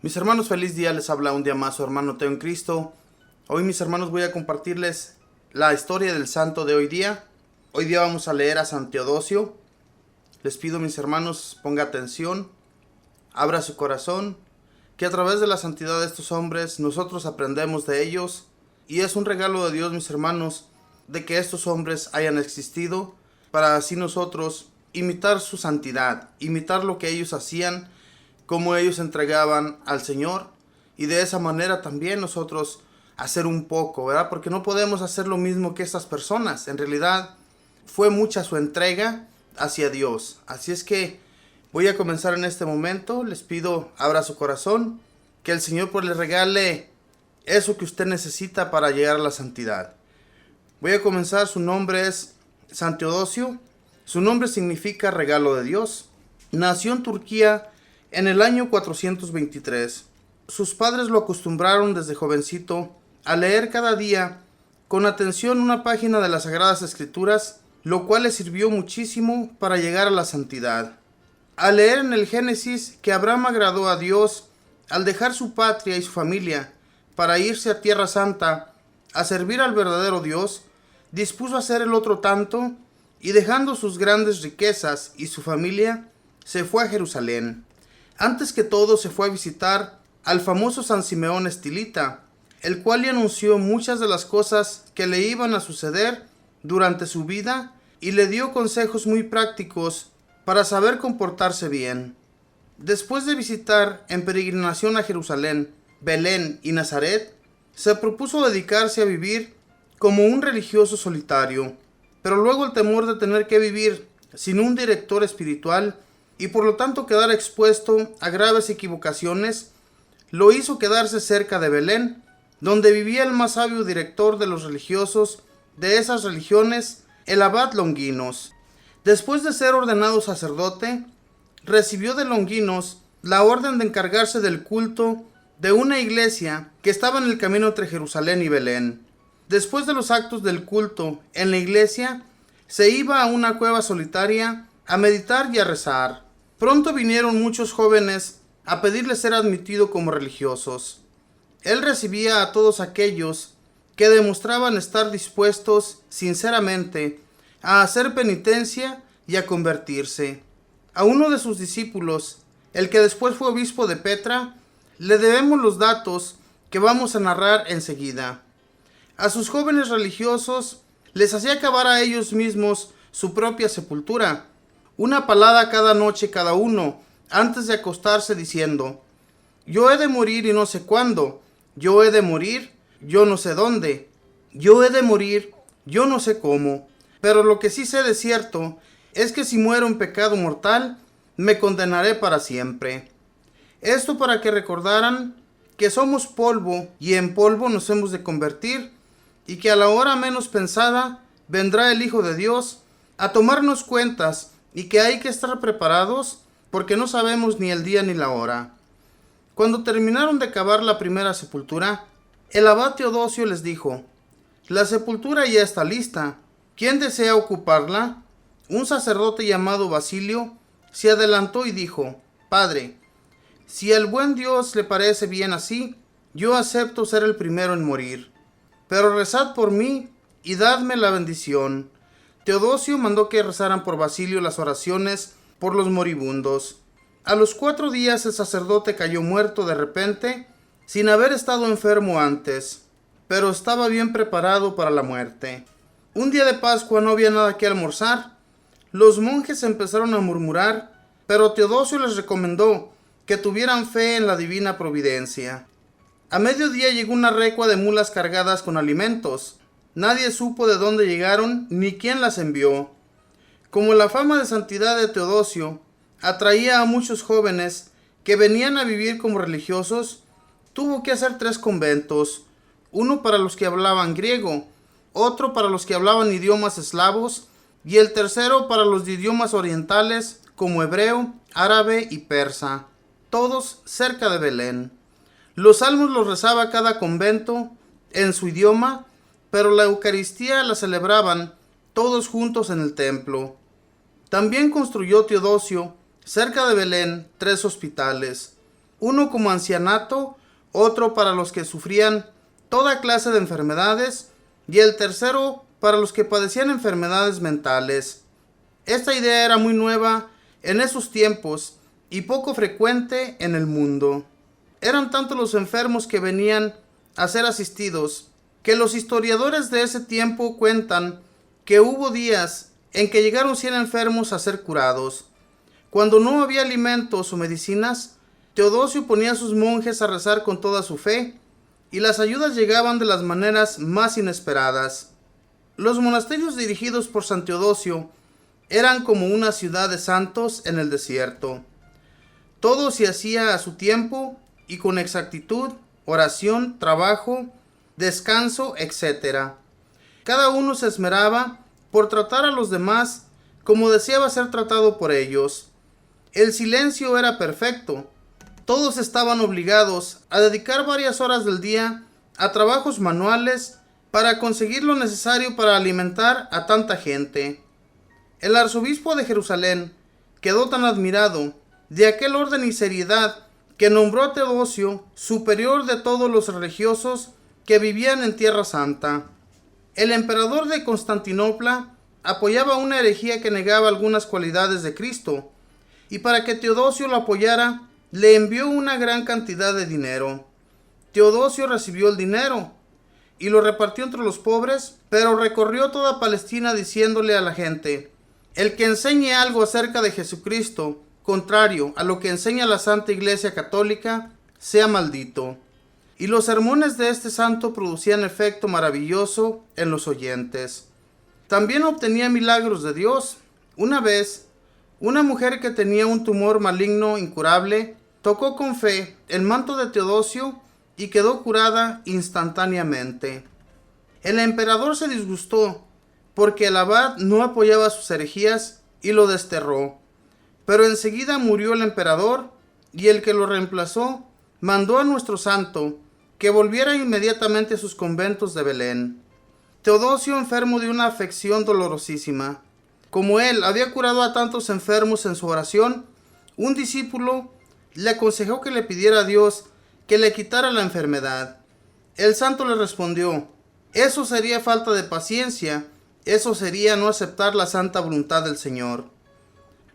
Mis hermanos, feliz día, les habla un día más su hermano Teo en Cristo. Hoy, mis hermanos, voy a compartirles la historia del santo de hoy día. Hoy día vamos a leer a San Teodosio. Les pido, mis hermanos, ponga atención, abra su corazón, que a través de la santidad de estos hombres nosotros aprendemos de ellos, y es un regalo de Dios, mis hermanos, de que estos hombres hayan existido, para así nosotros imitar su santidad, imitar lo que ellos hacían, cómo ellos entregaban al Señor, y de esa manera también nosotros hacer un poco, ¿verdad? Porque no podemos hacer lo mismo que estas personas. En realidad fue mucha su entrega hacia Dios. Así es que voy a comenzar en este momento. Les pido, abra su corazón, que el Señor pues le regale eso que usted necesita para llegar a la santidad. Voy a comenzar. Su nombre es San Teodosio. Su nombre significa regalo de Dios. Nació en Turquía en el año 423. Sus padres lo acostumbraron desde jovencito a leer cada día con atención una página de las Sagradas Escrituras, lo cual le sirvió muchísimo para llegar a la santidad. Al leer en el Génesis que Abraham agradó a Dios al dejar su patria y su familia para irse a Tierra Santa a servir al verdadero Dios, dispuso hacer el otro tanto, y dejando sus grandes riquezas y su familia, se fue a Jerusalén. Antes que todo se fue a visitar al famoso San Simeón Estilita, el cual le anunció muchas de las cosas que le iban a suceder durante su vida y le dio consejos muy prácticos para saber comportarse bien. Después de visitar en peregrinación a Jerusalén, Belén y Nazaret, se propuso dedicarse a vivir como un religioso solitario, pero luego el temor de tener que vivir sin un director espiritual y por lo tanto quedar expuesto a graves equivocaciones, lo hizo quedarse cerca de Belén, donde vivía el más sabio director de los religiosos de esas religiones, el abad Longinos. Después de ser ordenado sacerdote, recibió de Longinos la orden de encargarse del culto de una iglesia que estaba en el camino entre Jerusalén y Belén. Después de los actos del culto en la iglesia, se iba a una cueva solitaria a meditar y a rezar. Pronto vinieron muchos jóvenes a pedirle ser admitido como religiosos. Él recibía a todos aquellos que demostraban estar dispuestos sinceramente a hacer penitencia y a convertirse. A uno de sus discípulos, el que después fue obispo de Petra, le debemos los datos que vamos a narrar enseguida. A sus jóvenes religiosos les hacía acabar a ellos mismos su propia sepultura, una palada cada noche cada uno, antes de acostarse, diciendo: yo he de morir y no sé cuándo, yo he de morir, yo no sé dónde, yo he de morir, yo no sé cómo, pero lo que sí sé de cierto es que si muero en pecado mortal, me condenaré para siempre. Esto para que recordaran que somos polvo y en polvo nos hemos de convertir, y que a la hora menos pensada vendrá el Hijo de Dios a tomarnos cuentas, y que hay que estar preparados porque no sabemos ni el día ni la hora. Cuando terminaron de cavar la primera sepultura, el abad Teodosio les dijo: la sepultura ya está lista. ¿Quién desea ocuparla? Un sacerdote llamado Basilio se adelantó y dijo: Padre, si al buen Dios le parece bien así, yo acepto ser el primero en morir. Pero rezad por mí y dadme la bendición. Teodosio mandó que rezaran por Basilio las oraciones por los moribundos. A los 4 días el sacerdote cayó muerto de repente, sin haber estado enfermo antes, pero estaba bien preparado para la muerte. Un día de Pascua no había nada que almorzar. Los monjes empezaron a murmurar, pero Teodosio les recomendó que tuvieran fe en la divina providencia. A mediodía llegó una recua de mulas cargadas con alimentos. Nadie supo de dónde llegaron ni quién las envió. Como la fama de santidad de Teodosio atraía a muchos jóvenes que venían a vivir como religiosos, tuvo que hacer 3 conventos, uno para los que hablaban griego, otro para los que hablaban idiomas eslavos, y el tercero para los de idiomas orientales como hebreo, árabe y persa, todos cerca de Belén. Los salmos los rezaba cada convento en su idioma, pero la Eucaristía la celebraban todos juntos en el templo. También construyó Teodosio, cerca de Belén, 3 hospitales, uno como ancianato, otro para los que sufrían toda clase de enfermedades y el tercero para los que padecían enfermedades mentales. Esta idea era muy nueva en esos tiempos y poco frecuente en el mundo. Eran tantos los enfermos que venían a ser asistidos que los historiadores de ese tiempo cuentan que hubo días en que llegaron 100 enfermos a ser curados. Cuando no había alimentos o medicinas, Teodosio ponía a sus monjes a rezar con toda su fe, y las ayudas llegaban de las maneras más inesperadas. Los monasterios dirigidos por San Teodosio eran como una ciudad de santos en el desierto. Todo se hacía a su tiempo y con exactitud, oración, trabajo, descanso, etc. Cada uno se esmeraba por tratar a los demás como deseaba ser tratado por ellos. El silencio era perfecto. Todos estaban obligados a dedicar varias horas del día a trabajos manuales para conseguir lo necesario para alimentar a tanta gente. El arzobispo de Jerusalén quedó tan admirado de aquel orden y seriedad que nombró a Teodosio superior de todos los religiosos que vivían en Tierra Santa. El emperador de Constantinopla apoyaba una herejía que negaba algunas cualidades de Cristo, y para que Teodosio lo apoyara, le envió una gran cantidad de dinero. Teodosio recibió el dinero y lo repartió entre los pobres, pero recorrió toda Palestina diciéndole a la gente: el que enseñe algo acerca de Jesucristo, contrario a lo que enseña la Santa Iglesia Católica, sea maldito. Y los sermones de este santo producían efecto maravilloso en los oyentes. También obtenía milagros de Dios. Una vez, una mujer que tenía un tumor maligno incurable tocó con fe el manto de Teodosio y quedó curada instantáneamente. El emperador se disgustó porque el abad no apoyaba sus herejías y lo desterró. Pero enseguida murió el emperador, y el que lo reemplazó mandó a nuestro santo que volviera inmediatamente a sus conventos de Belén. Teodosio, enfermo de una afección dolorosísima. Como él había curado a tantos enfermos en su oración, un discípulo le aconsejó que le pidiera a Dios que le quitara la enfermedad. El santo le respondió: eso sería falta de paciencia, eso sería no aceptar la santa voluntad del Señor.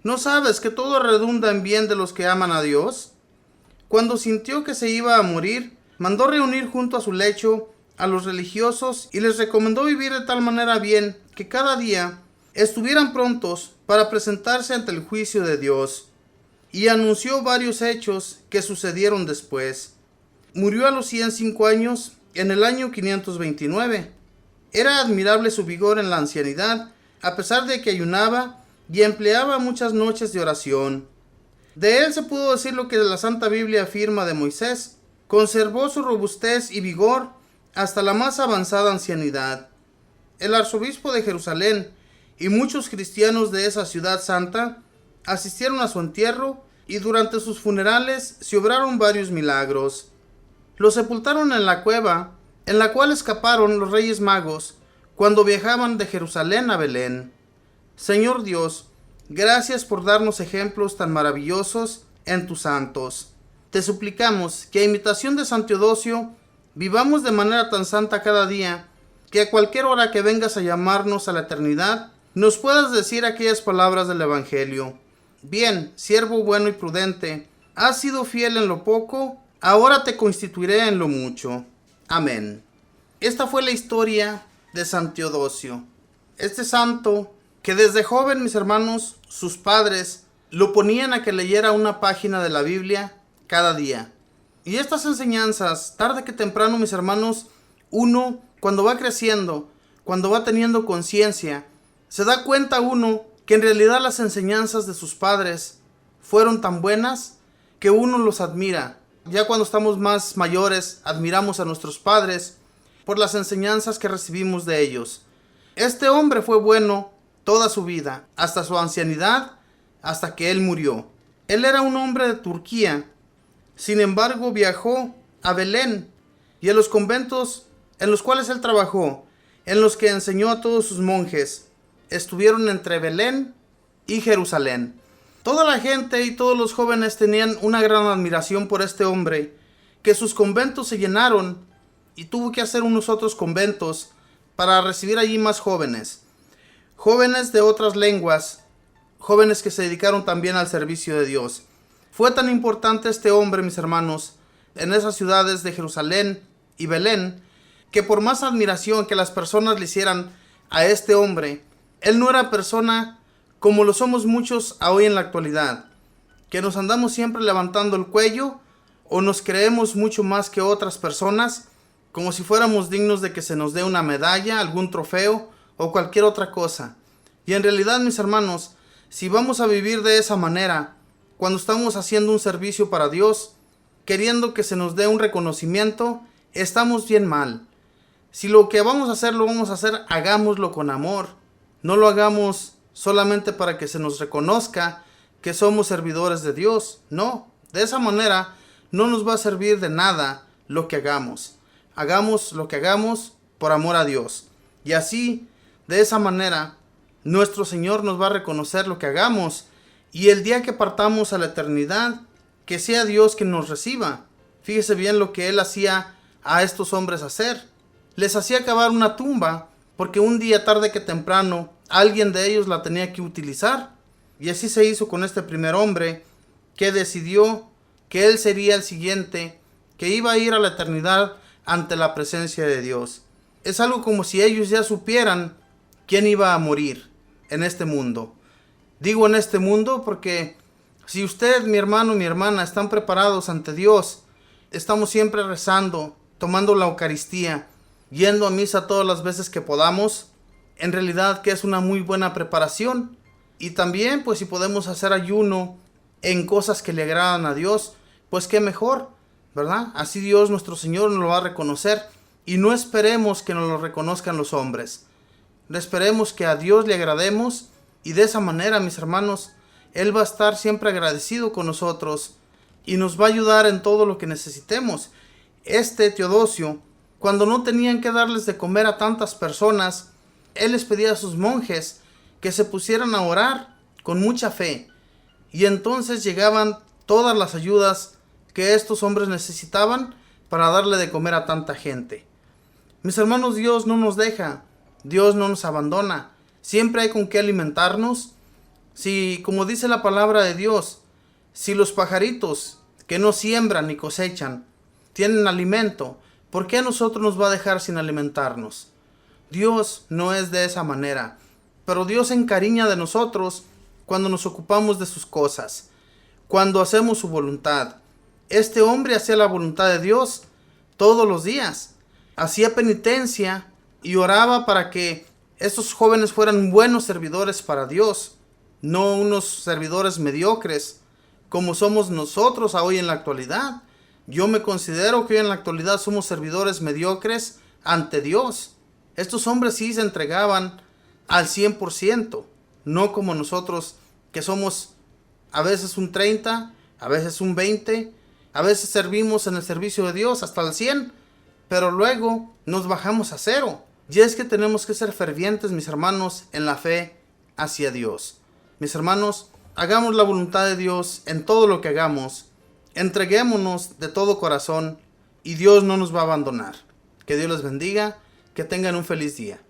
¿No sabes que todo redunda en bien de los que aman a Dios? Cuando sintió que se iba a morir, mandó reunir junto a su lecho a los religiosos y les recomendó vivir de tal manera bien que cada día estuvieran prontos para presentarse ante el juicio de Dios. Y anunció varios hechos que sucedieron después. Murió a los 105 años, en el año 529. Era admirable su vigor en la ancianidad, a pesar de que ayunaba y empleaba muchas noches de oración. De él se pudo decir lo que la Santa Biblia afirma de Moisés: conservó su robustez y vigor hasta la más avanzada ancianidad. El arzobispo de Jerusalén y muchos cristianos de esa ciudad santa asistieron a su entierro, y durante sus funerales se obraron varios milagros. Lo sepultaron en la cueva en la cual escaparon los Reyes Magos cuando viajaban de Jerusalén a Belén. Señor Dios, gracias por darnos ejemplos tan maravillosos en tus santos. Te suplicamos que a imitación de San Teodosio vivamos de manera tan santa cada día, que a cualquier hora que vengas a llamarnos a la eternidad, nos puedas decir aquellas palabras del Evangelio: bien, siervo bueno y prudente, has sido fiel en lo poco, ahora te constituiré en lo mucho. Amén. Esta fue la historia de San Teodosio. Este santo, que desde joven, mis hermanos, sus padres lo ponían a que leyera una página de la Biblia cada día. Y estas enseñanzas, tarde que temprano, mis hermanos, uno, cuando va creciendo, cuando va teniendo conciencia, se da cuenta uno que en realidad las enseñanzas de sus padres fueron tan buenas que uno los admira. Ya cuando estamos más mayores, admiramos a nuestros padres por las enseñanzas que recibimos de ellos. Este hombre fue bueno toda su vida, hasta su ancianidad, hasta que él murió. Él era un hombre de Turquía. Sin embargo, viajó a Belén y a los conventos en los cuales él trabajó, en los que enseñó a todos sus monjes. Estuvieron entre Belén y Jerusalén. Toda la gente y todos los jóvenes tenían una gran admiración por este hombre, que sus conventos se llenaron y tuvo que hacer unos otros conventos para recibir allí más jóvenes. Jóvenes de otras lenguas, jóvenes que se dedicaron también al servicio de Dios. Fue tan importante este hombre, mis hermanos, en esas ciudades de Jerusalén y Belén, que por más admiración que las personas le hicieran a este hombre, él no era persona como lo somos muchos hoy en la actualidad, que nos andamos siempre levantando el cuello o nos creemos mucho más que otras personas, como si fuéramos dignos de que se nos dé una medalla, algún trofeo o cualquier otra cosa. Y en realidad, mis hermanos, si vamos a vivir de esa manera, cuando estamos haciendo un servicio para Dios, queriendo que se nos dé un reconocimiento, estamos bien mal. Si lo que vamos a hacer, lo vamos a hacer, hagámoslo con amor. No lo hagamos solamente para que se nos reconozca que somos servidores de Dios. No, de esa manera no nos va a servir de nada lo que hagamos. Hagamos lo que hagamos por amor a Dios. Y así, de esa manera, nuestro Señor nos va a reconocer lo que hagamos. Y el día que partamos a la eternidad, que sea Dios quien nos reciba. Fíjese bien lo que Él hacía a estos hombres hacer. Les hacía cavar una tumba, porque un día tarde que temprano, alguien de ellos la tenía que utilizar. Y así se hizo con este primer hombre, que decidió que él sería el siguiente, que iba a ir a la eternidad ante la presencia de Dios. Es algo como si ellos ya supieran quién iba a morir en este mundo. Digo en este mundo porque si usted, mi hermano, mi hermana, están preparados ante Dios, estamos siempre rezando, tomando la Eucaristía, yendo a misa todas las veces que podamos, en realidad que es una muy buena preparación. Y también, pues si podemos hacer ayuno en cosas que le agradan a Dios, pues qué mejor, ¿verdad? Así Dios nuestro Señor nos lo va a reconocer y no esperemos que nos lo reconozcan los hombres. Esperemos que a Dios le agrademos y de esa manera, mis hermanos, Él va a estar siempre agradecido con nosotros y nos va a ayudar en todo lo que necesitemos. Este Teodosio, cuando no tenían que darles de comer a tantas personas, él les pedía a sus monjes que se pusieran a orar con mucha fe. Y entonces llegaban todas las ayudas que estos hombres necesitaban para darle de comer a tanta gente. Mis hermanos, Dios no nos deja, Dios no nos abandona. Siempre hay con qué alimentarnos. Si, como dice la palabra de Dios, si los pajaritos que no siembran ni cosechan tienen alimento, ¿por qué a nosotros nos va a dejar sin alimentarnos? Dios no es de esa manera, pero Dios se encariña de nosotros cuando nos ocupamos de sus cosas, cuando hacemos su voluntad. Este hombre hacía la voluntad de Dios todos los días, hacía penitencia y oraba para que estos jóvenes fueran buenos servidores para Dios, no unos servidores mediocres como somos nosotros hoy en la actualidad. Yo me considero que hoy en la actualidad somos servidores mediocres ante Dios. Estos hombres sí se entregaban al 100%, no como nosotros que somos a veces un 30, a veces un 20, a veces servimos en el servicio de Dios hasta el 100, pero luego nos bajamos a 0. Y es que tenemos que ser fervientes, mis hermanos, en la fe hacia Dios. Mis hermanos, hagamos la voluntad de Dios en todo lo que hagamos, entreguémonos de todo corazón y Dios no nos va a abandonar. Que Dios les bendiga, que tengan un feliz día.